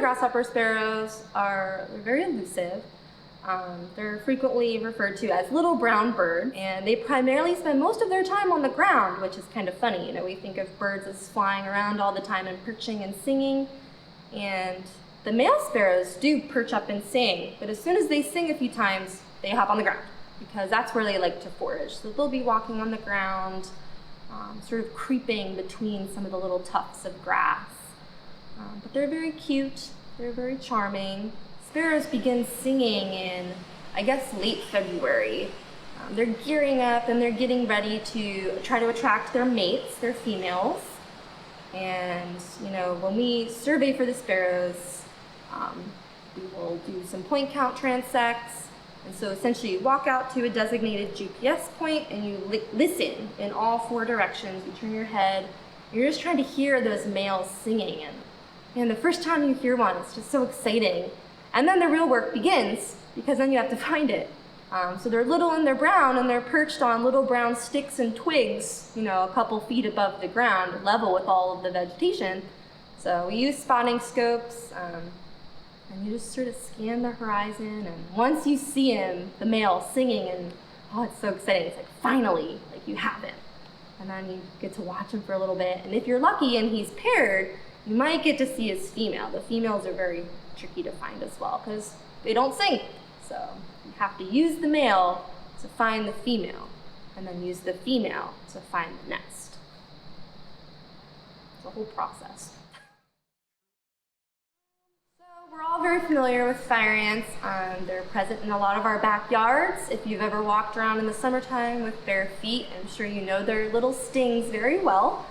grasshopper sparrows are very elusive. They're frequently referred to as little brown birds, and they primarily spend most of their time on the ground, which is kind of funny. You know, we think of birds as flying around all the time and perching and singing, and the male sparrows do perch up and sing, but as soon as they sing a few times, they hop on the ground, because that's where they like to forage. So they'll be walking on the ground, sort of creeping between some of the little tufts of grass. But they're very cute, they're very charming. Sparrows begin singing in, I guess, late February. They're gearing up and they're getting ready to try to attract their mates, their females. And, you know, when we survey for the sparrows, we will do some point count transects. And so essentially you walk out to a designated GPS point and you listen in all 4 directions. You turn your head. You're just trying to hear those males singing. And the first time you hear one, it's just so exciting. And then the real work begins, because then you have to find it. So they're little and they're brown, and they're perched on little brown sticks and twigs, you know, a couple feet above the ground, level with all of the vegetation. So we use spotting scopes, and you just sort of scan the horizon, and once you see him, the male singing, and oh, it's so exciting. It's like, finally, like you have him. And then you get to watch him for a little bit, and if you're lucky and he's paired, you might get to see his female. The females are very tricky to find as well, because they don't sing. So you have to use the male to find the female, and then use the female to find the nest. It's a whole process. So we're all very familiar with fire ants. They're present in a lot of our backyards. If you've ever walked around in the summertime with bare feet, I'm sure you know their little stings very well.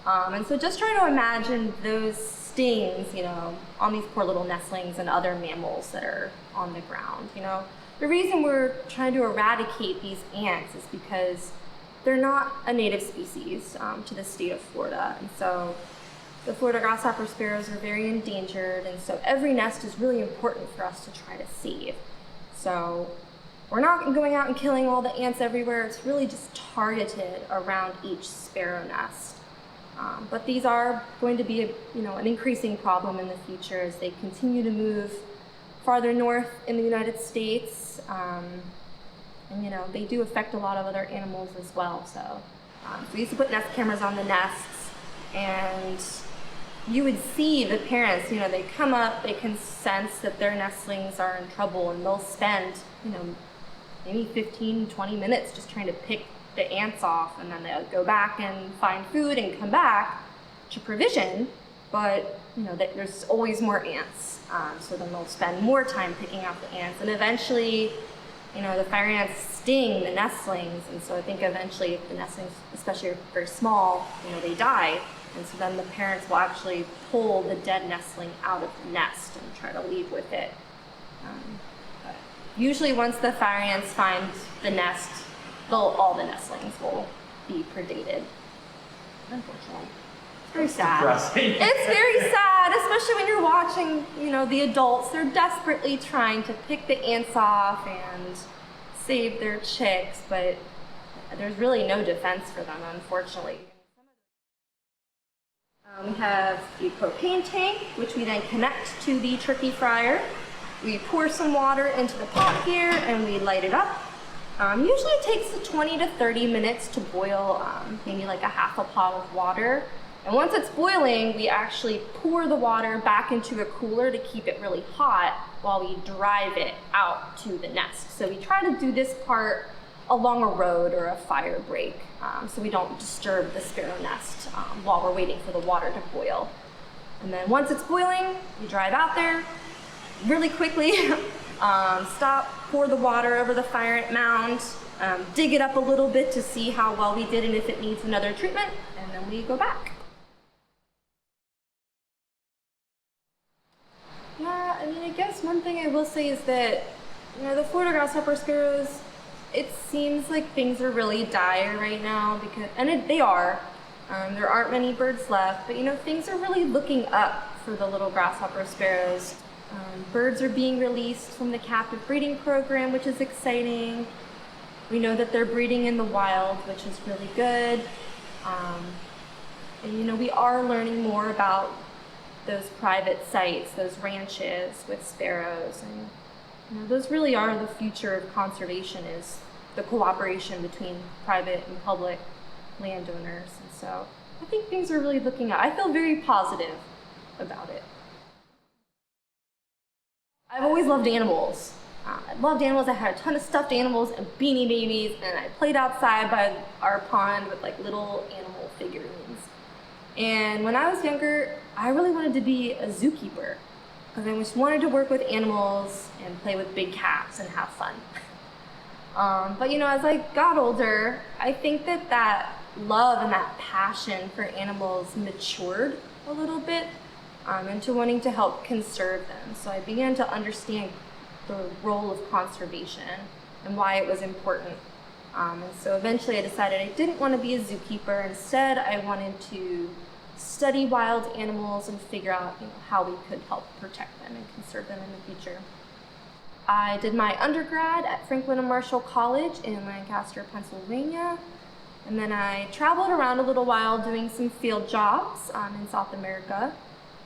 And so just try to imagine those stings, you know, on these poor little nestlings and other mammals that are on the ground, you know. The reason we're trying to eradicate these ants is because they're not a native species to the state of Florida. And so the Florida grasshopper sparrows are very endangered, and so every nest is really important for us to try to save. So we're not going out and killing all the ants everywhere. It's really just targeted around each sparrow nest. But these are going to be an increasing problem in the future as they continue to move farther north in the United States. And you know, they do affect a lot of other animals as well. So we used to put nest cameras on the nests, and you would see the parents, you know, they come up, they can sense that their nestlings are in trouble, and they'll spend, you know, maybe 15, 20 minutes just trying to pick the ants off, and then they'll go back and find food and come back to provision, but you know, there's always more ants. So then they'll spend more time picking out the ants, and eventually, you know, the fire ants sting the nestlings, and so I think eventually if the nestlings, especially if they're very small, you know, they die, and so then the parents will actually pull the dead nestling out of the nest and try to leave with it. But usually once the fire ants find the nest, all the nestlings will be predated, unfortunately. It's very sad. Depressing. It's very sad, especially when you're watching, you know, the adults. They're desperately trying to pick the ants off and save their chicks, but there's really no defense for them, unfortunately. We have the propane tank, which we then connect to the turkey fryer. We pour some water into the pot here and we light it up. Usually it takes 20 to 30 minutes to boil maybe like a half a pot of water. And once it's boiling, we actually pour the water back into a cooler to keep it really hot while we drive it out to the nest. So we try to do this part along a road or a fire break, so we don't disturb the sparrow nest while we're waiting for the water to boil. And then once it's boiling, we drive out there really quickly, stop, pour the water over the fire ant mound, dig it up a little bit to see how well we did and if it needs another treatment, and then we go back. Yeah, I mean, I guess one thing I will say is that, you know, the Florida grasshopper sparrows, it seems like things are really dire right now because, they are. There aren't many birds left, but you know, things are really looking up for the little grasshopper sparrows. Birds are being released from the captive breeding program, which is exciting. We know that they're breeding in the wild, which is really good. And you know, we are learning more about those private sites, those ranches with sparrows. And those really are the future of conservation, is the cooperation between private and public landowners. And so I think things are really looking up. I feel very positive about it. I've always loved animals. I loved animals. I had a ton of stuffed animals and Beanie Babies, and I played outside by our pond with like little animal figurines. And when I was younger, I really wanted to be a zookeeper because I just wanted to work with animals and play with big cats and have fun. But as I got older, I think that love and that passion for animals matured a little bit into wanting to help conserve them. So I began to understand the role of conservation and why it was important. And so eventually I decided I didn't want to be a zookeeper. Instead, I wanted to study wild animals and figure out how we could help protect them and conserve them in the future. I did my undergrad at Franklin and Marshall College in Lancaster, Pennsylvania. And then I traveled around a little while doing some field jobs in South America.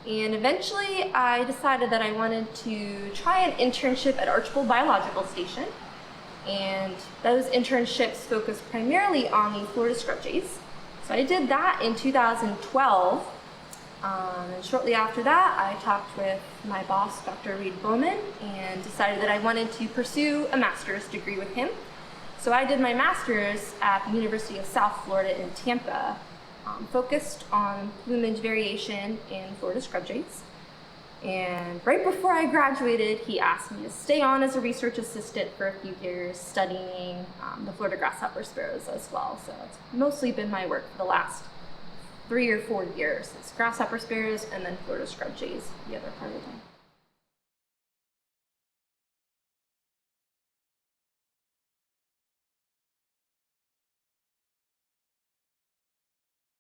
And eventually I decided that I wanted to try an internship at Archibald Biological Station. And those internships focused primarily on the Florida scrub jays. So I did that in 2012. And shortly after that, I talked with my boss, Dr. Reed Bowman, and decided that I wanted to pursue a master's degree with him. So I did my master's at the University of South Florida in Tampa, focused on plumage variation in Florida scrub jays. And right before I graduated, he asked me to stay on as a research assistant for a few years, studying the Florida grasshopper sparrows as well. So it's mostly been my work for the last 3 or 4 years. It's grasshopper sparrows and then Florida scrub jays the other part of the time.